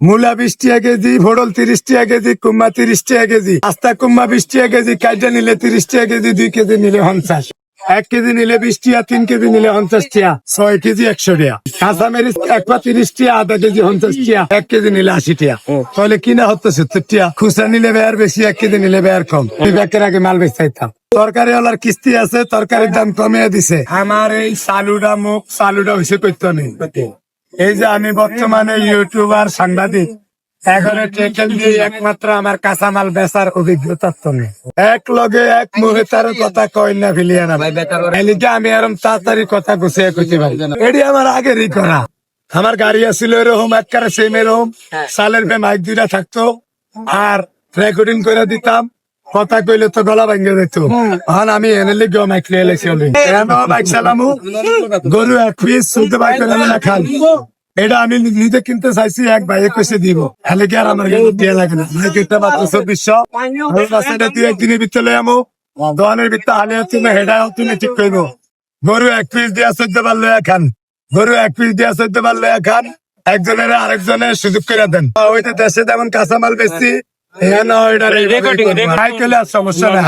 মূলা 20 টাকা কেজি, ভোড়ল 30 টাকা কেজি, কুম্মা 30 টাকা কেজি, আস্তা কুম্মা 20 টাকা কেজি, কাইটা নিলে 30 টাকা কেজি, 2 কেজি নিলে 50, 1 কেজি নিলে 20 টাকা, 3 কেজি নিলে 50 টাকা, 6 কেজি 100 টাকা, কাঁচামরিচ 1 পা 30 টাকা, আধা কেজি 50 টাকা, 1 কেজি নিলে 80 টাকা। তাহলে কিনা হতো 70 টাকা। খুচরা নিলে বেয়ার বেশি, 1 কেজি নিলে বেয়ার কম। দুই ব্যাগের আগে মাল বেচাইতাম। তরকারি ওলার কিস্তি আছে, তরকারির দাম কমিয়ে দিছে। আমার এই চালুটা হয়েছে করতে নেই। এই যে আমি বর্তমানে ইউটিউবার সাংবাদিক, এখন টেকেল দিয়ে একমাত্র আমার কাঁচামাল বেচার অভিজ্ঞতা তো নেই। এক লগে এক মুহূর্তের কথা কই না ফিলিয়া না এলিকে আমি এরম তাড়াতাড়ি কথা গুছিয়ে কইতে পারি। এটি আমার আগেরই করা। আমার গাড়ি আছিল এরকম একবারে সেম এরকম, সালের ভে মাইক 2টা থাকতো আর রেকর্ডিং করে দিতাম। কথা কইলে তো গলা ভাঙ্গে যেত। এখন আমি এনে গিয়ে মাইক লিয়ে এলেছি বাইক চালামু, গরু 1 পিস শুনতে বাইক না খান। এটা আমি নিজে কিনতে চাইছি, এক ভাইয়ে কইছে দিব। হেলে কি আর আমার দিয়ে লাগে না। এটা মাত্র 2400। 2 একদিনের ভিতরে লই আমু, দোকানের ভিতরে হালে হচ্ছে না, হেডা তুমি ঠিক করবো। গরু 1 পিস দিয়া 14 বার লইয়া খান, গরু 1 পিস দিয়া 14 বার লইয়া খান, একজনের আরেকজনের সুযোগ করে দেন। ওইটা দেশে যেমন কাঁচামাল বেশি, এখানে ওইটা রেকর্ডিং সমস্যা নেই।